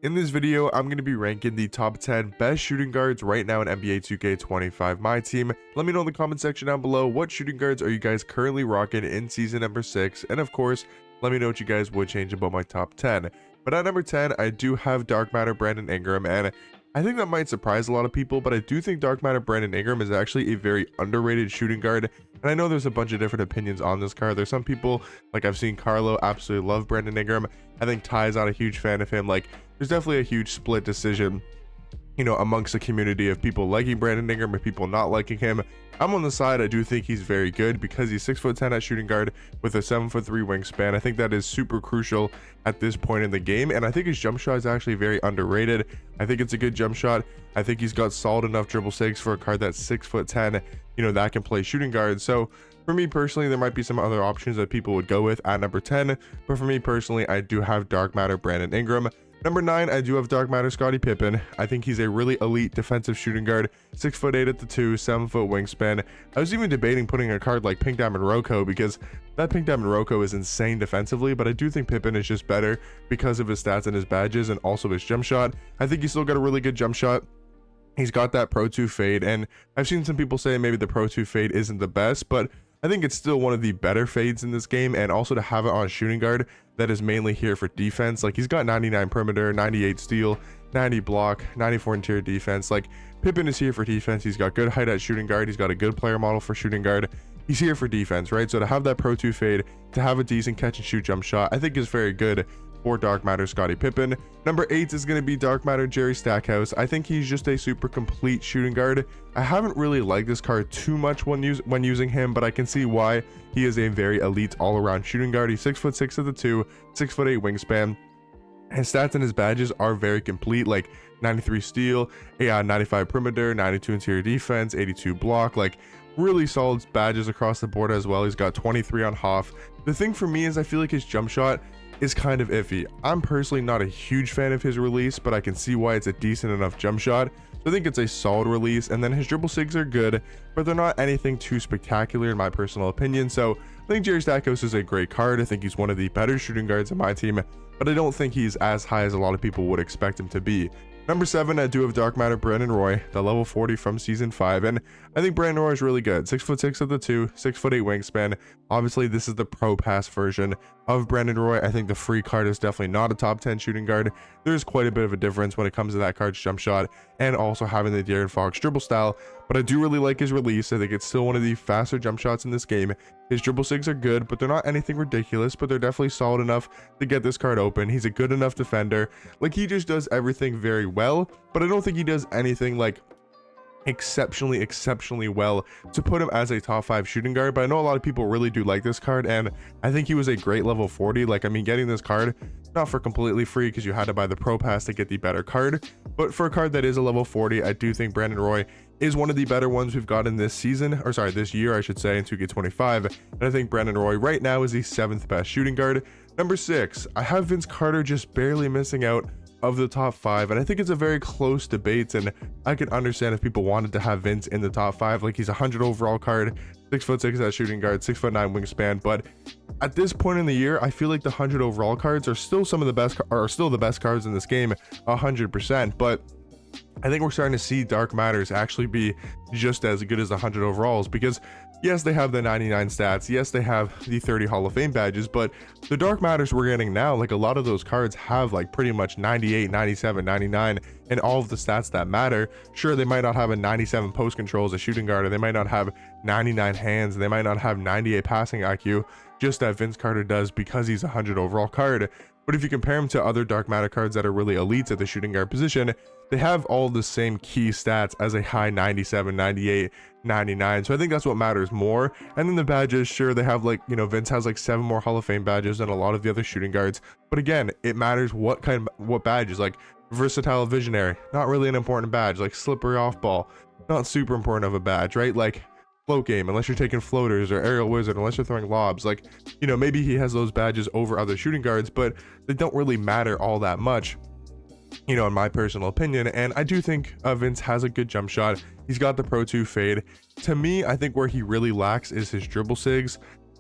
In this video, I'm going to be ranking the top 10 best shooting guards right now in NBA 2K25 My Team. Let me know in the comment section down below what shooting guards are you guys currently rocking in season number 6, and of course, let me know what you guys would change about my top 10. But at number 10, I do have Dark Matter Brandon Ingram, and I think that might surprise a lot of people, but I do think Dark Matter Brandon Ingram is actually a very underrated shooting guard. And I know there's a bunch of different opinions on this card. There's some people, like I've seen Carlo absolutely love Brandon Ingram. I think Ty's not a huge fan of him. Like, there's definitely a huge split decision, amongst the community of people liking Brandon Ingram and people not liking him. I'm on the side, I do think he's very good because he's 6'10" at shooting guard with a 7'3" wingspan. I think that is super crucial at this point in the game, and I think his jump shot is actually very underrated. I think it's a good jump shot. I think he's got solid enough dribble sakes for a card that's 6'10", that can play shooting guard. So for me personally, there might be some other options that people would go with at number 10, but for me personally, I do have Dark Matter Brandon Ingram. Number 9, I do have Dark Matter Scottie Pippen. I think he's a really elite defensive shooting guard, 6'8" at the 2, 7-foot wingspan. I was even debating putting a card like Pink Diamond Rocco because that Pink Diamond Rocco is insane defensively, but I do think Pippen is just better because of his stats and his badges and also his jump shot. I think he's still got a really good jump shot. He's got that Pro 2 fade, and I've seen some people say maybe the Pro 2 fade isn't the best, but I think it's still one of the better fades in this game, and also to have it on shooting guard that is mainly here for defense. Like, he's got 99 perimeter, 98 steal, 90 block, 94 interior defense. Like, Pippen is here for defense. He's got good height at shooting guard. He's got a good player model for shooting guard. He's here for defense, right? So to have that Pro 2 fade, to have a decent catch and shoot jump shot, I think is very good for Dark Matter Scottie Pippen. Number 8 is going to be Dark Matter Jerry Stackhouse. I think he's just a super complete shooting guard. I haven't really liked this card too much when using him, but I can see why. He is a very elite all-around shooting guard. He's 6'6" at the 2, 6'8" wingspan. His stats and his badges are very complete, like 93 steal, 95 perimeter, 92 interior defense, 82 block, like really solid badges across the board as well. He's got 23 on Hoff. The thing for me is I feel like his jump shot is kind of iffy. I'm personally not a huge fan of his release, but I can see why it's a decent enough jump shot. So I think it's a solid release, and then his dribble sigs are good, but they're not anything too spectacular in my personal opinion. So I think Jerry Stackhouse is a great card. I think he's one of the better shooting guards in my team, but I don't think he's as high as a lot of people would expect him to be. Number 7, I do have Dark Matter Brandon Roy, the level 40 from season 5, and I think Brandon Roy is really good. 6'6" at the 2, 6'8" wingspan. Obviously, this is the pro pass version of Brandon Roy. I think the free card is definitely not a top 10 shooting guard. There's quite a bit of a difference when it comes to that card's jump shot and also having the De'Aaron Fox dribble style, but I do really like his release. I think it's still one of the faster jump shots in this game. His dribble sigs are good, but they're not anything ridiculous, but they're definitely solid enough to get this card open. He's a good enough defender. Like, he just does everything very well, but I don't think he does anything like exceptionally well to put him as a top 5 shooting guard. But I know a lot of people really do like this card, and I think he was a great level 40. Like, I mean, getting this card not for completely free because you had to buy the pro pass to get the better card, but for a card that is a level 40, I do think Brandon Roy is one of the better ones we've got in this season, or sorry, this year I should say, in 2K25. And I think Brandon Roy right now is the 7th best shooting guard. Number 6, I have Vince Carter just barely missing out of the top 5, and I think it's a very close debate, and I can understand if people wanted to have Vince in the top 5. Like, he's a 100 overall card, 6'6" at shooting guard, 6'9" wingspan, but at this point in the year, I feel like the 100 overall cards are still the best cards in this game, 100%. But I think we're starting to see Dark Matters actually be just as good as the 100 overalls, because yes, they have the 99 stats, yes, they have the 30 Hall of Fame badges, but the Dark Matters we're getting now, like, a lot of those cards have like pretty much 98, 97, 99, and all of the stats that matter. Sure, they might not have a 97 post control as a shooting guard, or they might not have 99 hands, and they might not have 98 passing IQ, just that Vince Carter does because he's a 100 overall card. But if you compare him to other Dark Matter cards that are really elites at the shooting guard position, they have all the same key stats as a high 97, 98, 99. So I think that's what matters more. And then the badges, sure, they have like, Vince has like 7 more Hall of Fame badges than a lot of the other shooting guards. But again, it matters what badges. Like Versatile Visionary, not really an important badge. Like Slippery Off Ball, not super important of a badge, right? Like float game, unless you're taking floaters, or aerial wizard, unless you're throwing lobs. Like, maybe he has those badges over other shooting guards, but they don't really matter all that much, in my personal opinion. And I do think Vince has a good jump shot. He's got the Pro 2 fade. To me, I think where he really lacks is his dribble sigs.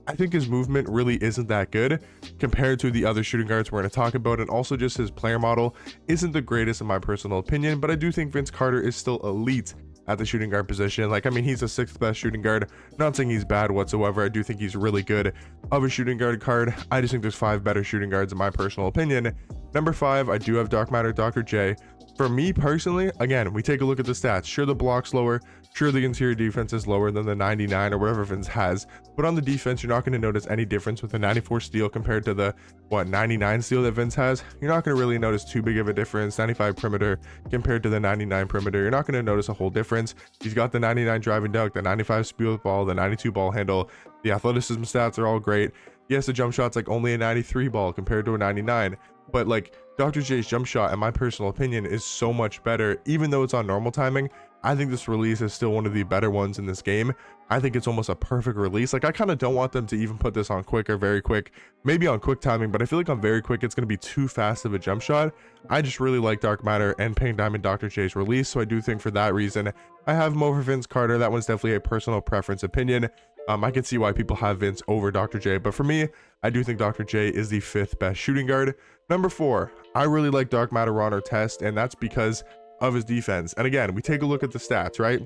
I think his movement really isn't that good compared to the other shooting guards we're going to talk about, and also just his player model isn't the greatest in my personal opinion, but I do think Vince Carter is still elite at the shooting guard position. Like, I mean, he's the 6th best shooting guard. Not saying he's bad whatsoever. I do think he's really good of a shooting guard card. I just think there's 5 better shooting guards in my personal opinion. Number 5, I do have Dark Matter Dr. J. For me personally, again, we take a look at the stats. Sure, the block's lower. Sure, the interior defense is lower than the 99 or whatever Vince has. But on the defense, you're not going to notice any difference with the 94 steal compared to the, 99 steal that Vince has. You're not going to really notice too big of a difference. 95 perimeter compared to the 99 perimeter. You're not going to notice a whole difference. He's got the 99 driving dunk, the 95 speed with ball, the 92 ball handle. The athleticism stats are all great. Yes, the jump shot's like only a 93 ball compared to a 99. But like, Dr. J's jump shot, in my personal opinion, is so much better. Even though it's on normal timing, I think this release is still one of the better ones in this game. I think it's almost a perfect release. Like, I kind of don't want them to even put this on quick or very quick, maybe on quick timing, but I feel like on very quick, it's going to be too fast of a jump shot. I just really like Dark Matter and Pink Diamond Dr. J's release, so I do think for that reason, I have him over Vince Carter. That one's definitely a personal preference opinion. I can see why people have Vince over Dr. J, but for me, I do think Dr. J is the 5th best shooting guard. Number 4, I really like Dark Matter Ron Artest, and that's because of his defense. And again, we take a look at the stats, right?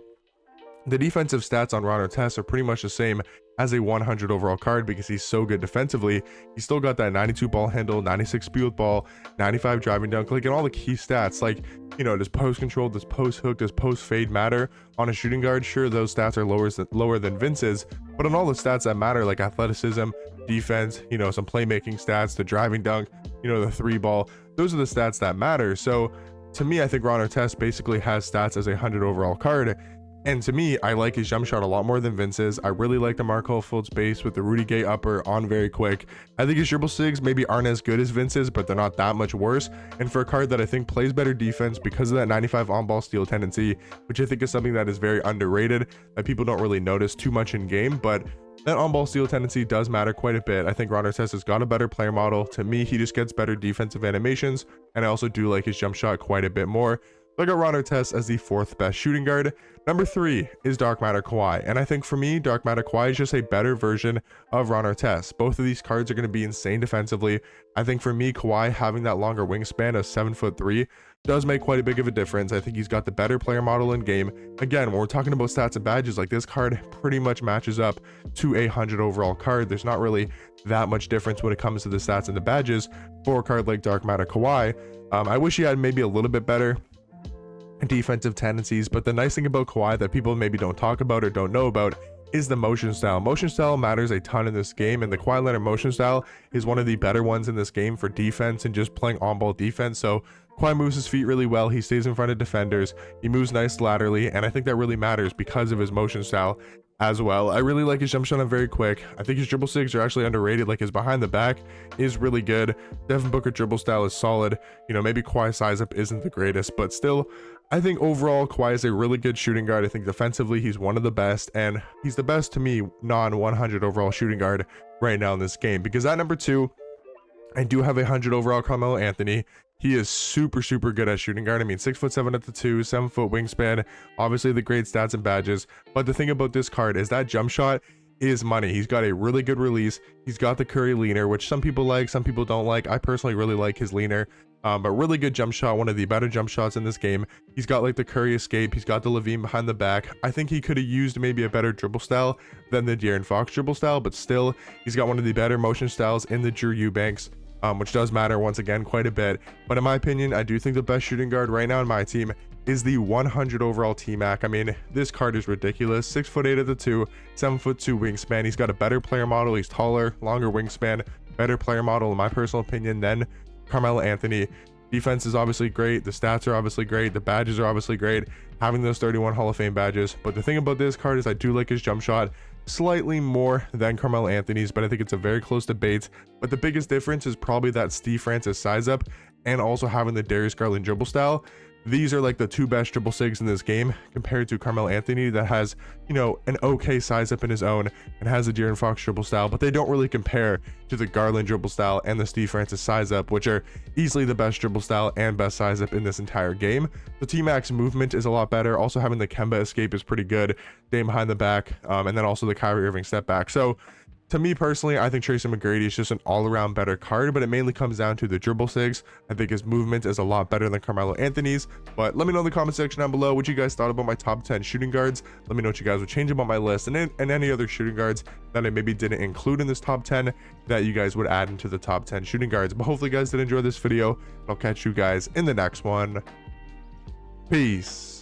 The defensive stats on Ron Artest are pretty much the same as a 100 overall card because he's so good defensively. He's still got that 92 ball handle, 96 speed with ball, 95 driving dunk, like, and all the key stats. Like, you know, does post control, does post hook, does post fade matter on a shooting guard? Sure, those stats are lower than Vince's, but on all the stats that matter, like athleticism, defense, you know, some playmaking stats, the driving dunk, you know, the 3 ball, those are the stats that matter. So to me, I think Ron Artest basically has stats as a 100 overall card. And to me, I like his jump shot a lot more than Vince's. I really like the Marco Fultz base with the Rudy Gay upper on very quick. I think his dribble sigs maybe aren't as good as Vince's, but they're not that much worse. And for a card that I think plays better defense because of that 95 on-ball steal tendency, which I think is something that is very underrated, that people don't really notice too much in game, but that on-ball steal tendency does matter quite a bit. I think Ron Artest has got a better player model. To me, he just gets better defensive animations, and I also do like his jump shot quite a bit more. So I got Ron Artest as the 4th best shooting guard. Number 3 is Dark Matter Kawhi, and I think for me, Dark Matter Kawhi is just a better version of Ron Artest. Both of these cards are going to be insane defensively. I think for me, Kawhi having that longer wingspan of 7'3" does make quite a big of a difference. I think he's got the better player model in game. Again, when we're talking about stats and badges, like, this card pretty much matches up to a 100 overall card. There's not really that much difference when it comes to the stats and the badges for a card like Dark Matter Kawhi. I wish he had maybe a little bit better defensive tendencies, but the nice thing about Kawhi that people maybe don't talk about or don't know about is the motion style. Motion style matters a ton in this game, and the Kawhi Leonard motion style is one of the better ones in this game for defense and just playing on-ball defense. So Kawhi moves his feet really well. He stays in front of defenders. He moves nice laterally, and I think that really matters because of his motion style as well. I really like his jump shot on very quick. I think his dribble sigs are actually underrated. Like, his behind the back is really good. Devin Booker dribble style is solid. You know, maybe Kawhi size up isn't the greatest, but still, I think overall Kawhi is a really good shooting guard. I think defensively he's one of the best, and he's the best to me non-100 overall shooting guard right now in this game. Because at number 2, I do have a 100 overall Carmelo Anthony. He is super good at shooting guard. I mean, 6'7" at the 2, 7-foot wingspan, obviously the great stats and badges. But the thing about this card is that jump shot is money. He's got a really good release. He's got the Curry leaner, which some people like, some people don't like. I personally really like his leaner. But really good jump shot, one of the better jump shots in this game. He's got like the Curry escape. He's got the Levine behind the back. I think he could have used maybe a better dribble style than the De'Aaron Fox dribble style, but still, he's got one of the better motion styles in the Drew Eubanks. Which does matter once again quite a bit. But in my opinion, I do think the best shooting guard right now in my team is the 100 overall T-Mac. I mean, this card is ridiculous. 6'8" at the 2, 7'2" wingspan. He's got a better player model. He's taller, longer wingspan, better player model in my personal opinion than Carmelo Anthony. Defense is obviously great. The stats are obviously great. The badges are obviously great. Having those 31 Hall of Fame badges. But the thing about this card is I do like his jump shot slightly more than Carmelo Anthony's, but I think it's a very close debate. But the biggest difference is probably that Steve Francis size up and also having the Darius Garland dribble style. These are like the 2 best dribble sigs in this game compared to Carmelo Anthony that has, you know, an okay size up in his own and has the De'Aaron Fox dribble style, but they don't really compare to the Garland dribble style and the Steve Francis size up, which are easily the best dribble style and best size up in this entire game. The T-Mac's movement is a lot better. Also having the Kemba escape is pretty good. Dame behind the back, and then also the Kyrie Irving step back. So To me personally, I think Tracy McGrady is just an all-around better card, but it mainly comes down to the dribble sigs. I think his movement is a lot better than Carmelo Anthony's. But let me know in the comment section down below what you guys thought about my top 10 shooting guards. Let me know what you guys would change about my list, and any other shooting guards that I maybe didn't include in this top 10 that you guys would add into the top 10 shooting guards. But hopefully you guys did enjoy this video, and I'll catch you guys in the next one. Peace.